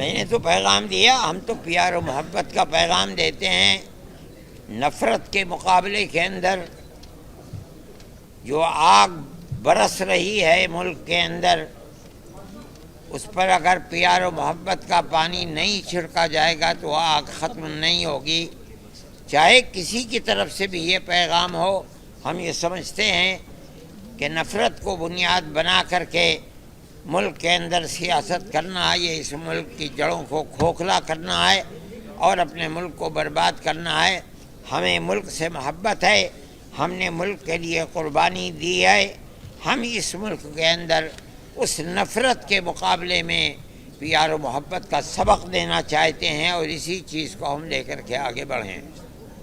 میں نے تو پیغام دیا، ہم تو پیار و محبت کا پیغام دیتے ہیں۔ نفرت کے مقابلے کے اندر جو آگ برس رہی ہے ملک کے اندر، اس پر اگر پیار و محبت کا پانی نہیں چھڑکا جائے گا تو آگ ختم نہیں ہوگی۔ چاہے کسی کی طرف سے بھی یہ پیغام ہو، ہم یہ سمجھتے ہیں کہ نفرت کو بنیاد بنا کر کے ملک کے اندر سیاست کرنا، یہ اس ملک کی جڑوں کو کھوکھلا کرنا ہے اور اپنے ملک کو برباد کرنا ہے۔ ہمیں ملک سے محبت ہے، ہم نے ملک کے لیے قربانی دی ہے۔ ہم اس ملک کے اندر اس نفرت کے مقابلے میں پیار و محبت کا سبق دینا چاہتے ہیں اور اسی چیز کو ہم لے کر کے آگے بڑھیں۔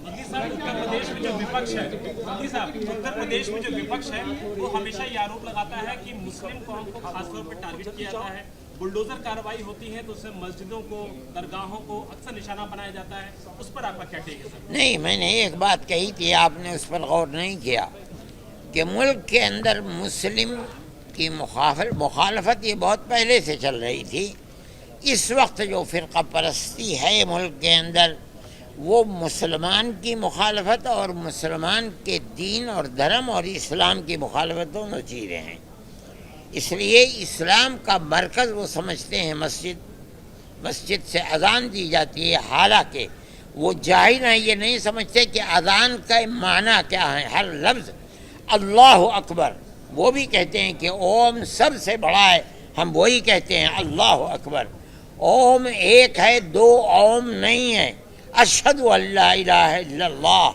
اتر پردیش میں جو وپکش ہے، اتر پردیش میں جو وپکش ہے وہ ہمیشہ یہ آروپ لگاتا ہے کہ مسلم قوم کو خاص طور پر ٹارگٹ کیا جاتا ہے، بلڈوزر کارروائی ہوتی ہے تو اس سے مسجدوں کو، درگاہوں کو اکثر نشانہ بنایا جاتا ہے، اس پر آپ کا کیا ٹیک ہے سر؟ نہیں، میں نے ایک بات کہی تھی، آپ نے اس پر غور نہیں کیا کہ ملک کے اندر مسلم کی مخالفت یہ بہت پہلے سے چل رہی تھی۔ اس وقت جو فرقہ پرستی ہے ملک کے اندر، وہ مسلمان کی مخالفت اور مسلمان کے دین اور دھرم اور اسلام کی مخالفت دونوں چیزیں ہیں۔ اس لیے اسلام کا مرکز وہ سمجھتے ہیں مسجد سے اذان دی جاتی ہے، حالانکہ وہ جاہل ہیں، یہ نہیں سمجھتے کہ اذان کا معنی کیا ہے۔ ہر لفظ اللہ اکبر، وہ بھی کہتے ہیں کہ اوم سب سے بڑا ہے، ہم وہی کہتے ہیں اللہ اکبر۔ اوم ایک ہے، دو اوم نہیں ہے۔ اشہد ان لا الہ الا اللہ،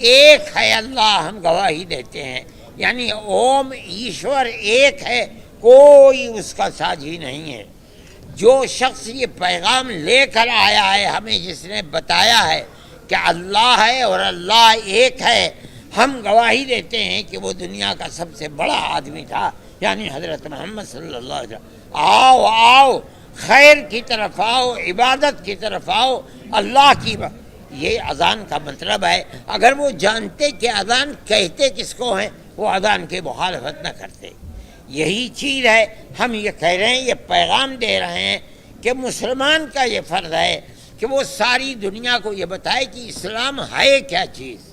ایک ہے اللہ، ہم گواہی دیتے ہیں۔ یعنی اوم ایشور ایک ہے، کوئی اس کا ساجی نہیں ہے۔ جو شخص یہ پیغام لے کر آیا ہے، ہمیں جس نے بتایا ہے کہ اللہ ہے اور اللہ ایک ہے، ہم گواہی دیتے ہیں کہ وہ دنیا کا سب سے بڑا آدمی تھا، یعنی حضرت محمد صلی اللہ علیہ وسلم۔ آؤ آؤ، خیر کی طرف آؤ، عبادت کی طرف آؤ، اللہ کی یہ اذان کا مطلب ہے۔ اگر وہ جانتے کہ اذان کہتے کس کو ہیں، وہ اذان کی مخالفت نہ کرتے۔ یہی چیز ہے، ہم یہ کہہ رہے ہیں، یہ پیغام دے رہے ہیں کہ مسلمان کا یہ فرض ہے کہ وہ ساری دنیا کو یہ بتائے کہ اسلام ہے کیا چیز،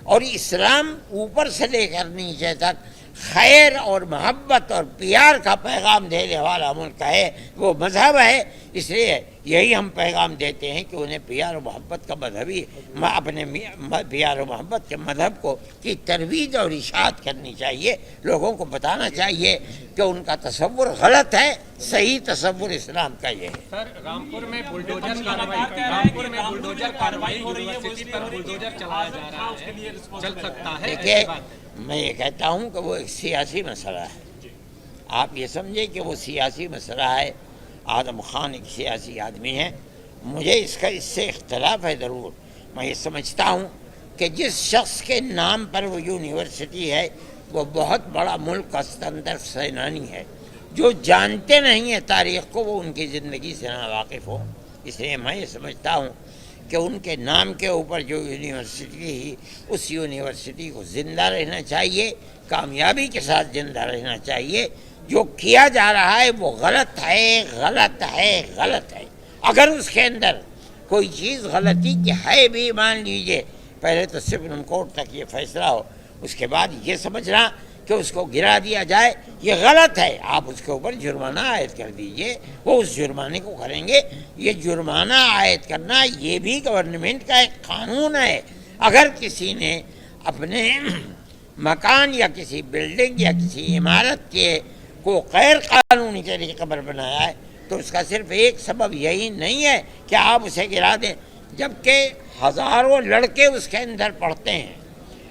اور اسلام اوپر سے لے کر نیچے تک خیر اور محبت اور پیار کا پیغام دینے والا ملک ہے، وہ مذہب ہے۔ اس لیے یہی ہم پیغام دیتے ہیں کہ انہیں پیار و محبت کا مذہبی اپنے پیار و محبت کے مذہب کو کی ترویج اور اشاعت کرنی چاہیے، لوگوں کو بتانا چاہیے کہ ان کا تصور غلط ہے، صحیح تصور اسلام کا یہ ہے۔ سر، رامپور میں بلڈوزر کارروائی ہو رہی ہے، یونیورسٹی پر بلڈوزر چلایا جا رہا ہے، چل سکتا ہے؟ دیکھیے، میں یہ کہتا ہوں کہ وہ ایک سیاسی مسئلہ ہے۔ آپ یہ سمجھیں کہ وہ سیاسی مسئلہ ہے، آدم خان ایک سیاسی آدمی ہے، مجھے اس سے اختلاف ہے ضرور۔ میں یہ سمجھتا ہوں کہ جس شخص کے نام پر وہ یونیورسٹی ہے، وہ بہت بڑا ملک کا ستندر سینانی ہے۔ جو جانتے نہیں ہیں تاریخ کو، وہ ان کی زندگی سے ناواقف ہو۔ اس لیے میں یہ سمجھتا ہوں کہ ان کے نام کے اوپر جو یونیورسٹی ہی، اس یونیورسٹی کو زندہ رہنا چاہیے، کامیابی کے ساتھ زندہ رہنا چاہیے۔ جو کیا جا رہا ہے وہ غلط ہے، غلط ہے، غلط ہے۔ اگر اس کے اندر کوئی چیز غلطی کی ہے بھی، مان لیجئے پہلے تو سپریم کورٹ تک یہ فیصلہ ہو، اس کے بعد یہ سمجھنا کہ اس کو گرا دیا جائے، یہ غلط ہے۔ آپ اس کے اوپر جرمانہ عائد کر دیجئے، وہ اس جرمانے کو کریں گے۔ یہ جرمانہ عائد کرنا یہ بھی گورنمنٹ کا ایک قانون ہے۔ اگر کسی نے اپنے مکان یا کسی بلڈنگ یا کسی عمارت کے کو غیر قانونی طریقے پر بنایا ہے، تو اس کا صرف ایک سبب یہی نہیں ہے کہ آپ اسے گرا دیں، جبکہ ہزاروں لڑکے اس کے اندر پڑھتے ہیں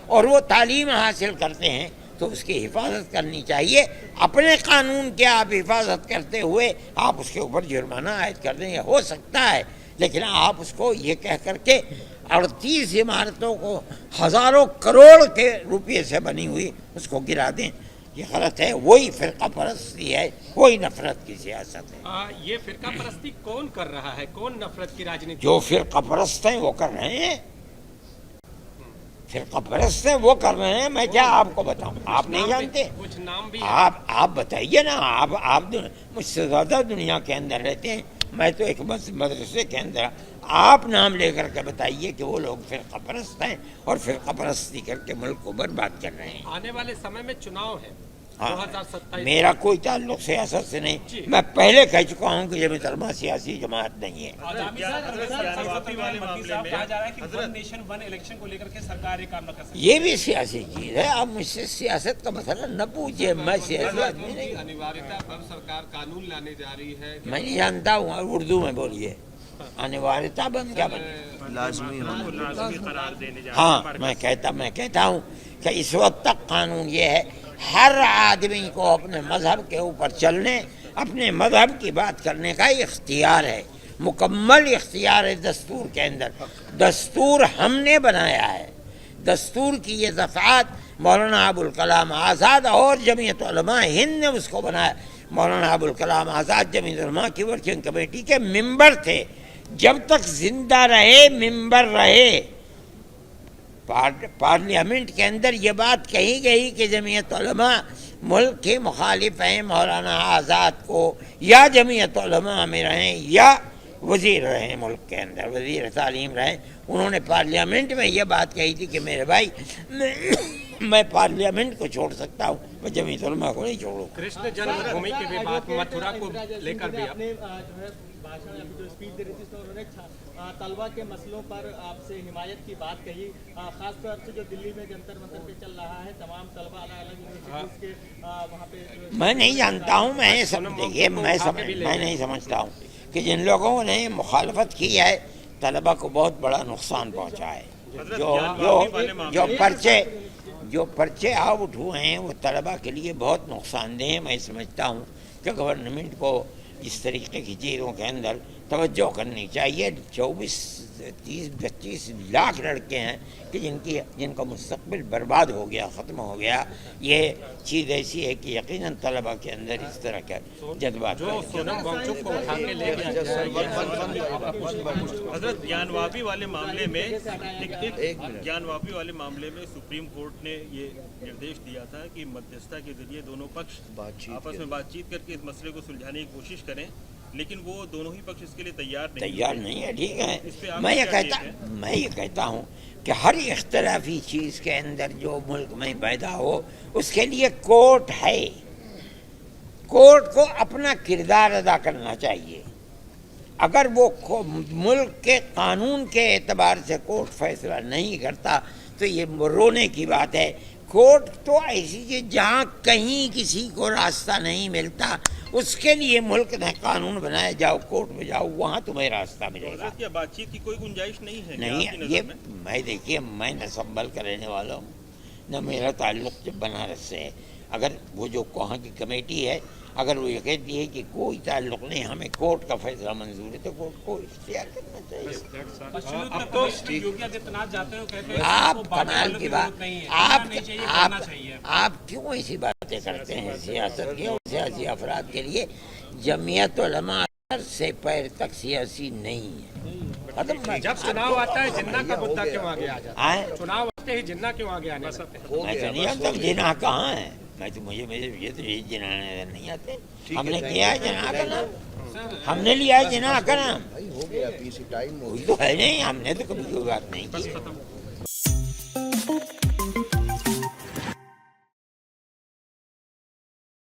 اور وہ تعلیم حاصل کرتے ہیں، تو اس کی حفاظت کرنی چاہیے۔ اپنے قانون کی آپ حفاظت کرتے ہوئے آپ اس کے اوپر جرمانہ عائد کر دیں، یہ ہو سکتا ہے، لیکن آپ اس کو یہ کہہ کر کے 38 عمارتوں کو ہزاروں کروڑ کے روپے سے بنی ہوئی اس کو گرا دیں، یہ غلط ہے۔ وہی فرقہ پرستی ہے، وہی نفرت کی سیاست ہے۔ یہ فرقہ پرستی کون کر رہا ہے؟ کون نفرت کی راجنیتی؟ جو فرقہ پرست ہیں وہ کر رہے ہیں، فرقہ پرست ہیں وہ کر رہے ہیں۔ میں کیا آپ کو بتاؤں، آپ نہیں جانتے؟ کچھ نام بھی آپ بتائیے نا، آپ مجھ سے زیادہ دنیا کے اندر رہتے ہیں، میں تو ایک مدرسے کے اندر آپ نام لے کر کے بتائیے کہ وہ لوگ فرقہ پرست ہیں اور فرقہ پرستی کر کے ملک کو برباد کر رہے ہیں. آنے والے سمے میں چناؤ ہے ہاں 2027. میرا کوئی تعلق سیاست سے نہیں. میں پہلے کہہ چکا ہوں کہ جمعیت علماء سیاسی جماعت نہیں ہے. کہا جا رہا ہے کہ ون نیشن ون الیکشن کو لے کر کے سرکار یہ کام نہ کر سکتی. یہ بھی سیاسی چیز ہے. آپ مجھ سے سیاست کا مسئلہ نہ پوچھیے. میں سیاسی آدمی نہیں. انیواریتا پر سرکار قانون لانے جا رہی ہے. میں نہیں جانتا ہوں. اردو میں بولیے. انواریتا بند کیا بنے؟ لازمی قرار دینے جا ہاں میں کہتا ہوں کہ اس وقت تک قانون یہ ہے ہر آدمی کو اپنے مذہب کے اوپر چلنے اپنے مذہب کی بات کرنے کا اختیار ہے. مکمل اختیار ہے دستور کے اندر. دستور ہم نے بنایا ہے. دستور کی یہ دفعات مولانا ابوالکلام آزاد اور جمعیت علماء ہند نے اس کو بنایا. مولانا ابوالکلام آزاد جمعیت علماء کی ورکنگ کمیٹی کے ممبر تھے. جب تک زندہ رہے ممبر رہے. پارلیمنٹ کے اندر یہ بات کہی گئی کہ جمعیت علماء ملک کے مخالف ہیں. مولانا آزاد کو یا جمعیت علماء میں رہیں یا وزیر رہیں, ملک کے اندر وزیر تعلیم رہیں. انہوں نے پارلیمنٹ میں یہ بات کہی تھی کہ میرے بھائی میں پارلیمنٹ کو چھوڑ سکتا ہوں, میں جمعیت علماء کو نہیں چھوڑوں. کرشن جنم بھومی کے بھی بات متھرا کو لے کر بھی جو اسپیچ دے رہی تھی اس میں انہوں نے طلبہ کے مسئلوں پر آپ سے حمایت کی بات کہی. خاص طور سے جو دلی میں جنتر منتر پہ چل رہا ہے, تمام طلبہ الگ الگ یونیورسٹیز کے وہاں پہ. میں نہیں جانتا ہوں. میں نہیں سمجھتا ہوں کہ جن لوگوں نے مخالفت کی ہے طلبہ کو بہت بڑا نقصان پہنچا ہے. جو پرچے آؤٹ ہوئے ہیں وہ طلبہ کے لیے بہت نقصان دہ ہیں. میں سمجھتا ہوں کہ گورنمنٹ کو اس طریقے کی چیزوں کے اندر توجہ کرنی چاہیے. 24-30-25 لاکھ لڑکے ہیں کہ جن کا مستقبل برباد ہو گیا, ختم ہو گیا. یہ چیز ایسی ہے کہ یقیناً طلبہ کے اندر اس طرح کا جذبات سونم وانگچک کو اٹھا کے لے حضرت جانوابی والے معاملے میں سپریم کورٹ نے یہ نردیش دیا تھا کہ مدھیستہ کے ذریعے دونوں پکش آپس میں بات چیت کر کے اس مسئلے کو سلجھانے کی کوشش کریں, لیکن وہ دونوں ہی پکش اس کے لیے تیار نہیں ہے. ٹھیک ہے. میں یہ کہتا ہوں کہ ہر اختلافی چیز کے اندر جو ملک میں پیدا ہو اس کے لیے کورٹ ہے. کورٹ کو اپنا کردار ادا کرنا چاہیے. اگر وہ ملک کے قانون کے اعتبار سے کورٹ فیصلہ نہیں کرتا تو یہ رونے کی بات ہے. کورٹ تو ایسی چیز جہاں کہیں کسی کو راستہ نہیں ملتا اس کے لیے ملک نے قانون بنایا, جاؤ کورٹ میں جاؤ, وہاں تمہیں راستہ ملے گا. کیا بات چیت کی کوئی گنجائش نہیں ہے؟ نہیں, یہ میں دیکھیے میں نہ سنبھل کر رہنے والا ہوں نہ میرا تعلق بنارس سے ہے. اگر وہ جو وہاں کی کمیٹی ہے اگر وہ یہ کہتی ہے کہ کوئی تعلق نہیں, ہمیں کورٹ کا فیصلہ منظور ہے, تو کورٹ کو اختیار کرنا چاہیے. آپ کمال کی بات, آپ کیوں ایسی باتیں کرتے ہیں سیاست کے اور سیاسی افراد کے لیے؟ جمعیت علماء سے پیر تک سیاسی نہیں ہے. جب چناؤ آتا ہے جنہ کا مدعا کیوں آگے آ جاتا ہے؟ چناؤ آتے ہی جنہ کیوں آگے آنے لگتے ہیں؟ میں تو نہیں جانتا جناح کہاں ہے. یہ جناح نظر نہیں آتے. ہم نے کیا ہے جناح کا نام, ہم نے لیا ہے جناح کا نام, کوئی تو ہے نہیں. ہم نے تو کبھی کوئی بات نہیں کی.